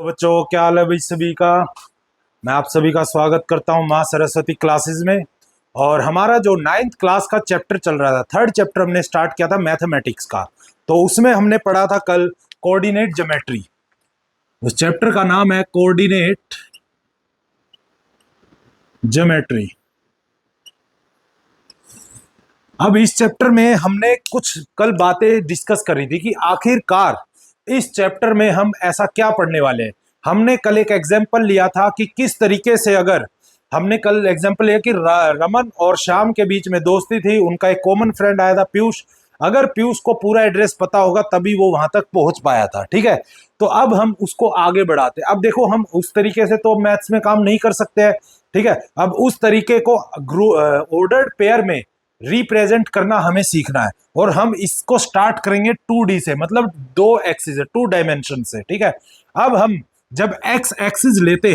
तो बच्चों, क्या हाल है भाई सभी का। मैं आप सभी का स्वागत करता हूं माँ सरस्वती क्लासेस में। और हमारा जो 9th क्लास का चैप्टर चल रहा था, थर्ड चैप्टर हमने स्टार्ट किया था मैथमेटिक्स का। तो उसमें हमने पढ़ा था कल कोऑर्डिनेट ज्योमेट्री। उस चैप्टर का नाम है कोऑर्डिनेट ज्योमेट्री। अब इस चैप्टर में हमने कुछ कल बातें डिस्कस करी थी कि आखिरकार इस चैप्टर में हम ऐसा क्या पढ़ने वाले हैं। हमने कल एक एग्जाम्पल लिया था कि किस तरीके से, अगर हमने कल एग्जाम्पल लिया कि रमन और श्याम के बीच में दोस्ती थी, उनका एक कॉमन फ्रेंड आया था पीयूष। अगर पीयूष को पूरा एड्रेस पता होगा तभी वो वहां तक पहुंच पाया था, ठीक है। तो अब हम उसको आगे बढ़ाते। अब देखो, हम उस तरीके से तो मैथ्स में काम नहीं कर सकते हैं, ठीक है। अब उस तरीके को ऑर्डर्ड पेयर में रिप्रेजेंट करना हमें सीखना है। और हम इसको स्टार्ट करेंगे 2D से, मतलब दो एक्सिस है, 2 डायमेंशन से, ठीक है। अब हम जब एक्स एक्सिस लेते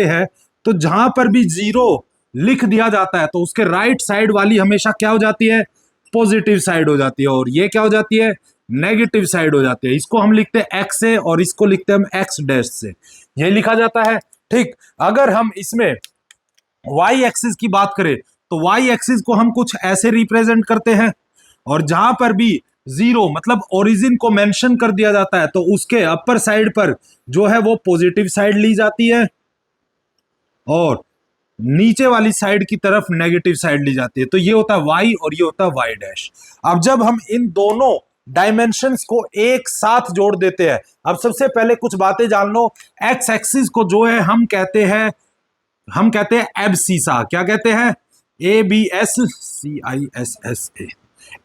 हैं, तो जहां पर भी 0 लिख दिया जाता है तो उसके राइट साइड वाली हमेशा क्या हो जाती है, पॉजिटिव साइड हो जाती है, और ये क्या हो जाती है, नेगेटिव साइड हो जाती है। इसको हम लिखते हैं एक्स से और इसको लिखते हैं हम एक्स डैश से, ये लिखा जाता है, ठीक। अगर हम इसमें वाई एक्सिस की बात करें तो वाई एक्सिस को हम कुछ ऐसे रिप्रेजेंट करते हैं, और जहां पर भी 0 मतलब ओरिजिन को मेंशन कर दिया जाता है तो उसके अपर साइड पर जो है वो पॉजिटिव साइड ली जाती है, और नीचे वाली साइड की तरफ नेगेटिव साइड ली जाती है। तो ये होता है वाई और ये होता है वाई डैश। अब जब हम इन दोनों डायमेंशंस को एक साथ जोड़ देते हैं, अब सबसे पहले कुछ बातें जान लो। एक्स एक्सिस को जो है हम कहते हैं एब्सीसा। क्या कहते हैं, ABSCISSA,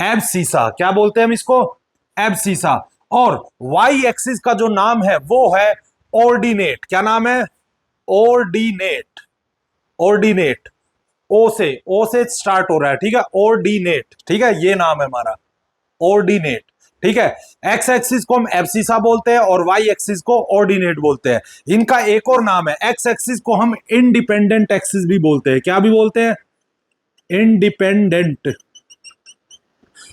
एब्सीसा। क्या बोलते हैं हम इसको, एब्सीसा। और वाई एक्सिस का जो नाम है वो है ऑर्डिनेट। क्या नाम है, ऑर्डिनेट। ऑर्डिनेट, ओ से स्टार्ट हो रहा है, ठीक है, ऑर्डिनेट, ठीक है, ये नाम है हमारा ऑर्डिनेट, ठीक है। एक्स एक्सिस को हम एब्सिसा बोलते हैं और वाई एक्सिस को ऑर्डिनेट बोलते हैं। इनका एक और नाम है, एक्स एक्सिस को हम इंडिपेंडेंट एक्सिस भी बोलते हैं। क्या भी बोलते हैं, इंडिपेंडेंट,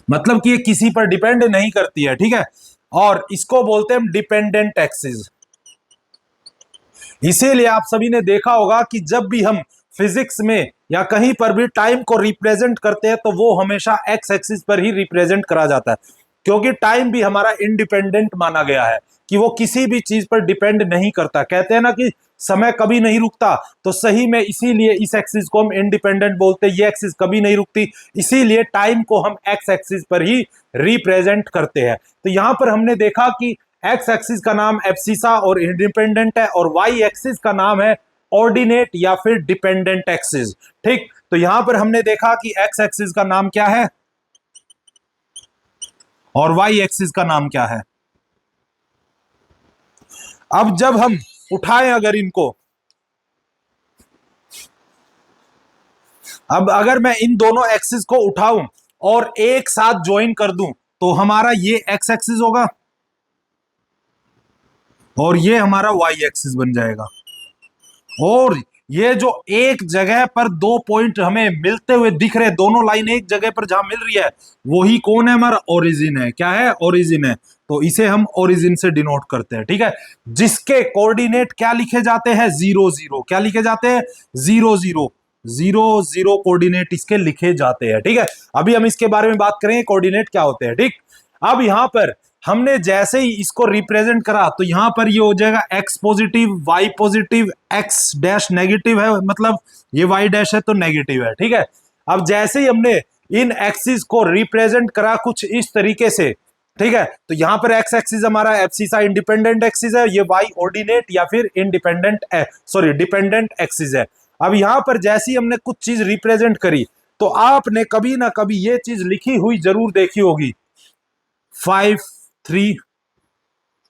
मतलब कि ये किसी पर डिपेंड नहीं करती है, ठीक है। और इसको बोलते हैं हम डिपेंडेंट एक्सिस। इसीलिए आप सभी ने देखा होगा कि जब भी हम फिजिक्स में या कहीं पर भी टाइम को रिप्रेजेंट करते हैं तो वो हमेशा एक्स एक्सिस पर ही रिप्रेजेंट करा जाता है, क्योंकि टाइम भी हमारा इंडिपेंडेंट माना गया है कि वो किसी भी चीज पर डिपेंड नहीं करता। कहते हैं ना कि समय कभी नहीं रुकता, तो सही में इसीलिए इस एक्सिस को हम इंडिपेंडेंट बोलते हैं। ये एक्सिस कभी नहीं रुकती, इसीलिए टाइम को हम एक्स एक्सिस पर ही रिप्रेजेंट करते हैं। तो यहां पर हमने देखा कि एक्स एक्सिस का नाम एब्सिसा और इंडिपेंडेंट है, और वाई एक्सिस का नाम है ऑर्डिनेट या फिर डिपेंडेंट एक्सिस, ठीक। तो यहां पर हमने देखा कि एक्स एक्सिस का नाम क्या है और वाई एक्सिस का नाम क्या है। अब जब हम उठाएं अगर इनको, अब अगर मैं इन दोनों एक्सिस को उठाऊं और एक साथ ज्वाइन कर दूं तो हमारा ये एक्स एक्सिस होगा और ये हमारा वाई एक्सिस बन जाएगा। और ये जो एक जगह पर 2 पॉइंट हमें मिलते हुए दिख रहे, दोनों लाइन एक जगह पर जहां मिल रही है, वही कौन है, हमारा ओरिजिन है। क्या है, ओरिजिन है। तो इसे हम ओरिजिन से डिनोट करते हैं, ठीक है। जिसके कोऑर्डिनेट क्या लिखे जाते हैं, 0 0। क्या लिखे जाते हैं, 0 0 0 0 कोऑर्डिनेट इसके लिखे जाते हैं, ठीक है। अभी हम इसके बारे में बात करेंगे कोऑर्डिनेट क्या होते हैं, ठीक। अब यहां पर हमने जैसे ही इसको रिप्रेजेंट करा तो यहां पर ये हो जाएगा X positive, Y positive, X dash negative है, मतलब ये वाई डैश है तो नेगेटिव है, ठीक है। अब जैसे ही हमने इन एक्सिस को रिप्रेजेंट करा कुछ इस तरीके से, ठीक है, तो यहां पर एक्स एक्सिस हमारा एब्सिसा इंडिपेंडेंट एक्सिस है, ये वाई ऑर्डिनेट या फिर इंडिपेंडेंट डिपेंडेंट एक्सिस है। अब यहां पर जैसे ही हमने कुछ चीज रिप्रेजेंट करी तो आपने कभी ना कभी ये चीज लिखी हुई जरूर देखी होगी, 5 3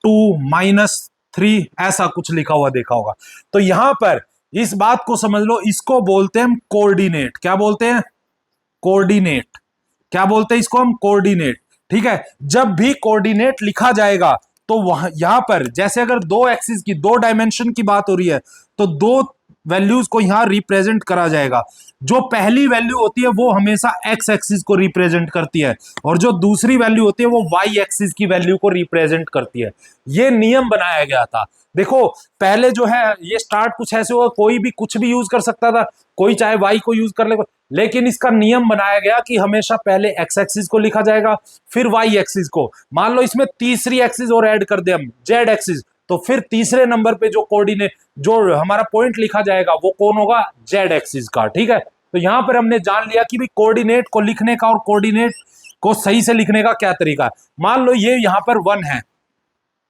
2 -3 ऐसा कुछ लिखा हुआ देखा होगा। तो यहां पर इस बात को समझ लो, इसको बोलते हैं हम कोऑर्डिनेट। क्या बोलते हैं, कोऑर्डिनेट। क्या बोलते हैं इसको हम, कोऑर्डिनेट, ठीक है। जब भी कोऑर्डिनेट लिखा जाएगा तो वहां यहां पर जैसे अगर 2 एक्सिस की 2 डायमेंशन की बात हो रही है तो 2 वैल्यूज को यहाँ रिप्रेजेंट करा जाएगा। जो पहली वैल्यू होती है वो हमेशा एक्स एक्सिस को रिप्रेजेंट करती है और जो दूसरी वैल्यू होती है वो वाई एक्सिस की वैल्यू को रिप्रेजेंट करती है। ये नियम बनाया गया था। देखो पहले जो है ये स्टार्ट कुछ ऐसे हुआ, कोई भी कुछ भी यूज कर सकता था, कोई चाहे वाई को यूज कर ले, लेकिन इसका नियम बनाया गया कि हमेशा पहले एक्स एक्सिस को लिखा जाएगा फिर वाई एक्सिस को। मान लो इसमें तीसरी एक्सिस और ऐड कर दे हम, जेड एक्सिस, तो फिर तीसरे नंबर पे जो कोऑर्डिनेट जो हमारा पॉइंट लिखा जाएगा वो कौन होगा, जेड एक्सिस का। ठीक है, तो यहां पर हमने जान लिया कि भी कोऑर्डिनेट को लिखने का और कोऑर्डिनेट को सही से लिखने का क्या तरीका है। मान लो ये यहां पर 1 है,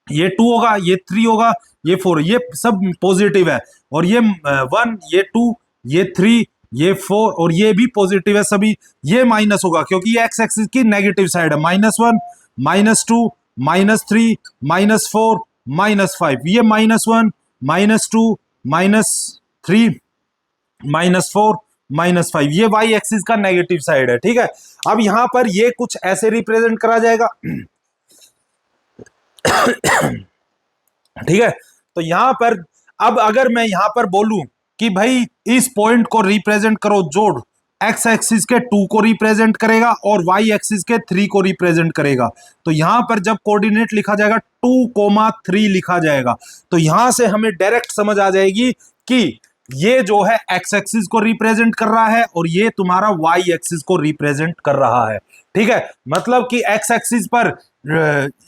ये 2 होगा, ये 3 होगा, ये 4, ये सब पॉजिटिव है, और ये 1, ये 2, ये 3, ये 4 और ये भी पॉजिटिव है सभी। ये माइनस होगा क्योंकि ये एक्स एक्सिस की नेगेटिव साइड है। -1, -2, -3, -4, -5, ये -1, -2, -3, -4, -5, ये वाई एक्सिस का नेगेटिव साइड है। ठीक है, अब यहां पर ये कुछ ऐसे रिप्रेजेंट करा जाएगा। ठीक है, तो यहां पर अब अगर मैं यहां पर बोलूं कि भाई इस पॉइंट को रिप्रेजेंट करो, जोड़ एक्स एक्सिस के 2 को रिप्रेजेंट करेगा और वाई एक्सिस के 3 को रिप्रेजेंट करेगा, तो यहां पर जब कोऑर्डिनेट लिखा जाएगा 2,3 लिखा जाएगा, तो यहां से हमें डायरेक्ट समझ आ जाएगी कि ये जो है एक्स एक्सिस को रिप्रेजेंट कर रहा है और ये तुम्हारा वाई एक्सिस को रिप्रेजेंट कर रहा है। ठीक है, मतलब कि एक्स एक्सिस पर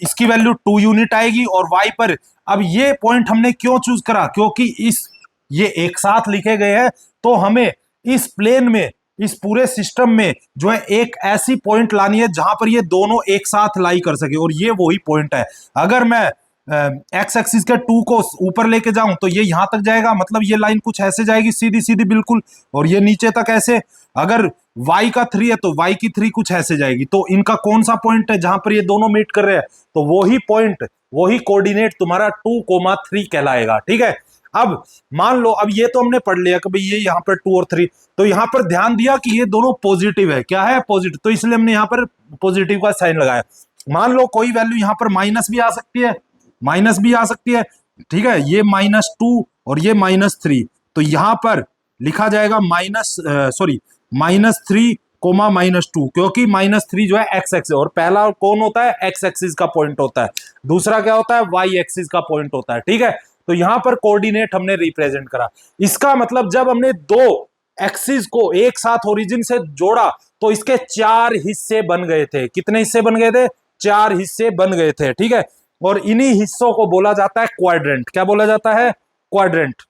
इसकी वैल्यू 2 यूनिट आएगी और वाई पर, अब ये पॉइंट हमने क्यों चूज करा, क्योंकि इस ये एक साथ लिखे गए हैं, तो हमें इस प्लेन में, इस पूरे सिस्टम में जो है एक ऐसी पॉइंट लानी है जहां पर ये दोनों एक साथ लाई कर सके, और ये वही पॉइंट है। अगर मैं एक्स एक्सिस के 2 को ऊपर लेके जाऊं तो ये यहां तक जाएगा, मतलब ये लाइन कुछ ऐसे जाएगी सीधी सीधी बिल्कुल, और ये नीचे तक ऐसे। अगर y का 3 है तो y की 3 कुछ ऐसे जाएगी, तो इनका कौन सा पॉइंट है जहां पर ये दोनों मीट कर रहे हैं, तो वही पॉइंट, वही कोऑर्डिनेट तुम्हारा 2,3 कहलाएगा। ठीक है, अब मान लो, अब ये तो हमने पढ़ लिया कि भाई ये यहाँ पर 2 और 3, तो यहाँ पर ध्यान दिया कि ये दोनों पॉजिटिव है, क्या है, पॉजिटिव, तो इसलिए हमने यहाँ पर पॉजिटिव का साइन लगाया। मान लो कोई वैल्यू यहाँ पर माइनस भी आ सकती है, माइनस भी आ सकती है। ठीक है, ये -2 और ये -3, तो यहां पर लिखा जाएगा -3, -2, क्योंकि -3 जो है एक्स एक्सिस, और पहला कौन होता है, एक्स एक्सिस का पॉइंट होता है, दूसरा क्या होता है, वाई एक्सिस का पॉइंट होता है। ठीक है, तो यहां पर कोऑर्डिनेट हमने रिप्रेजेंट करा। इसका मतलब जब हमने दो एक्सिस को एक साथ ओरिजिन से जोड़ा तो इसके 4 हिस्से बन गए थे। कितने हिस्से बन गए थे, 4 हिस्से बन गए थे। ठीक है, और इन्हीं हिस्सों को बोला जाता है क्वाड्रेंट। क्या बोला जाता है, क्वाड्रेंट।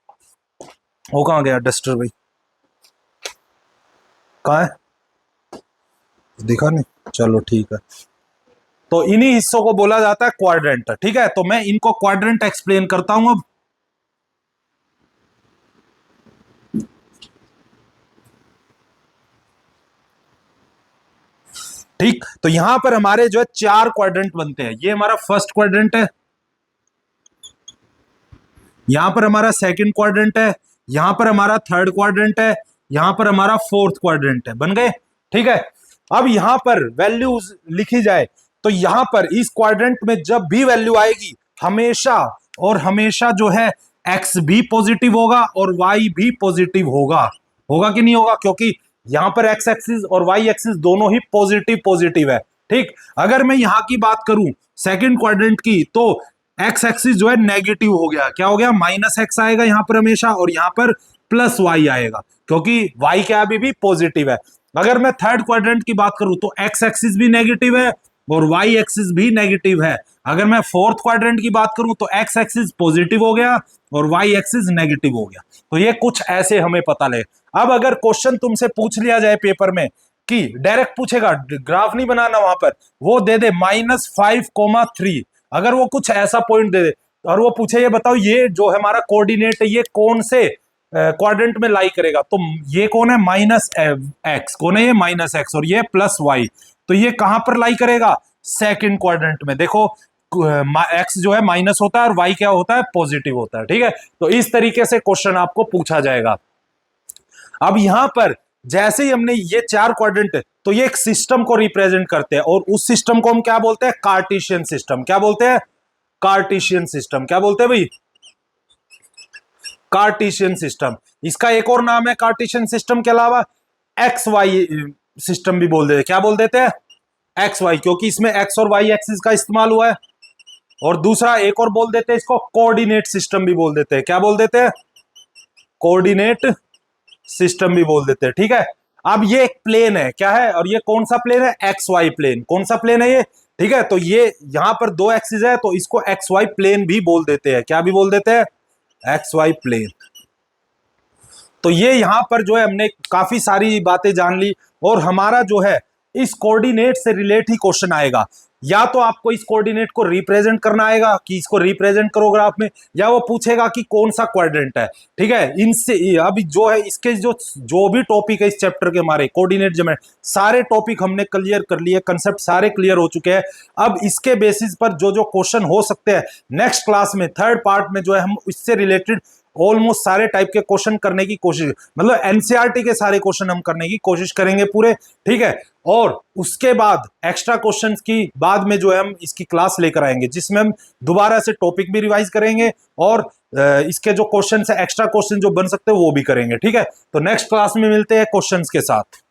वो कहां गया डस्टर भाई, कहां है, दिखा नहीं, चलो ठीक है। तो इन्हीं हिस्सों को बोला जाता है क्वाड्रेंट। ठीक है, तो मैं इनको क्वाड्रेंट एक्सप्लेन करता हूं अब। ठीक, तो यहां पर हमारे जो है 4 क्वाड्रेंट बनते हैं। ये हमारा फर्स्ट क्वाड्रेंट है, यहां पर हमारा सेकंड क्वाड्रेंट है, यहां पर हमारा थर्ड क्वाड्रेंट है, यहां पर हमारा फोर्थ क्वाड्रेंट है। बन गए। ठीक है, अब यहां पर वैल्यूज लिखी जाए तो यहां पर इस क्वाड्रेंट में जब भी वैल्यू आएगी हमेशा और हमेशा जो है एक्स भी पॉजिटिव होगा और वाई भी पॉजिटिव होगा। होगा कि नहीं होगा, क्योंकि यहां पर एक्स एक्सिस और वाई एक्सिस दोनों ही पॉजिटिव पॉजिटिव है। ठीक, अगर मैं यहां की बात करूं सेकंड क्वाड्रेंट की, तो एक्स एक्सिस जो है नेगेटिव हो गया, क्या हो गया, -x आएगा यहां पर हमेशा, और यहां पर +y आएगा, क्योंकि y क्या अभी भी पॉजिटिव है। अगर मैं थर्ड क्वाड्रेंट की बात करूं तो एक्स एक्सिस भी नेगेटिव है और वाई एक्सिस भी नेगेटिव है। अगर मैं फोर्थ क्वाड्रेंट की बात करूं तो एक्स एक्सिस पॉजिटिव हो गया और वाई एक्सिस नेगेटिव हो गया। तो ये कुछ ऐसे हमें पता लगे। अब अगर क्वेश्चन तुमसे पूछ लिया जाए पेपर में कि डायरेक्ट पूछेगा, ग्राफ नहीं बनाना वहां पर, वो दे दे -5,3, अगर वो कुछ ऐसा पॉइंट दे दे और वो पूछे ये बताओ ये जो है हमारा कोऑर्डिनेट है ये कौन से क्वाड्रेंट में लाई करेगा, तो ये कौन है, -x, कौन है ये, -x, और ये +y, तो ये कहां पर लाई करेगा, सेकंड क्वाड्रेंट में। देखो x जो है माइनस होता है और y क्या होता है, पॉजिटिव होता है। ठीक है, तो इस तरीके से क्वेश्चन आपको पूछा जाएगा। अब यहां पर जैसे ही हमने ये 4 क्वाड्रेंट, तो ये एक सिस्टम को रिप्रेजेंट करते हैं और उस सिस्टम को हम क्या बोलते हैं, कार्टेशियन सिस्टम। क्या बोलते हैं, कार्टेशियन सिस्टम। क्या बोलते हैं भाई, कार्टेशियन सिस्टम। इसका एक और नाम है कार्टेशियन सिस्टम के अलावा एक्स वाई सिस्टम भी बोल देते हैं। क्या बोल देते हैं? एक्स वाई, क्योंकि इसमें एक्स और वाई एक्सिस का इस्तेमाल हुआ है। और दूसरा एक और बोल देते हैं इसको कोऑर्डिनेट सिस्टम भी बोल देते हैं। क्या बोल देते हैं? कोऑर्डिनेट सिस्टम भी बोल देते हैं। ठीक है, अब ये एक प्लेन है, क्या है, और ये कौन सा प्लेन है? X Y plane. कौन सा प्लेन है ये? ठीक है, तो ये यहां पर दो एक्सिस है तो इसको एक्स वाई प्लेन भी बोल देते हैं। क्या भी बोल देते हैं? X Y plane. तो ये यहां पर जो है हमने काफी सारी बातें जान ली, और हमारा जो है इस कोऑर्डिनेट से रिलेट ही क्वेश्चन आएगा। या तो आपको इस कोऑर्डिनेट को रिप्रेजेंट करना आएगा कि इसको रिप्रेजेंट करो ग्राफ में, या वो पूछेगा कि कौन सा क्वाड्रेंट है। ठीक है, इनसे अभी जो है इसके जो भी टॉपिक है इस चैप्टर के हमारे कोऑर्डिनेट ज्योमेट्री, सारे टॉपिक हमने क्लियर कर लिए, कंसेप्ट सारे क्लियर हो चुके हैं। अब इसके बेसिस पर जो जो क्वेश्चन हो सकते हैं नेक्स्ट क्लास में थर्ड पार्ट में जो है हम इससे रिलेटेड ऑलमोस्ट सारे टाइप के क्वेश्चन करने की कोशिश, मतलब एनसीईआरटी के सारे क्वेश्चन हम करने की कोशिश करेंगे पूरे। ठीक है, और उसके बाद एक्स्ट्रा क्वेश्चंस की बाद में जो है हम इसकी क्लास लेकर आएंगे जिसमें हम दोबारा से टॉपिक भी रिवाइज करेंगे और इसके जो क्वेश्चन है एक्स्ट्रा क्वेश्चन जो बन सकते हैं वो भी करेंगे। ठीक है, तो नेक्स्ट क्लास में मिलते हैं क्वेश्चंस के साथ।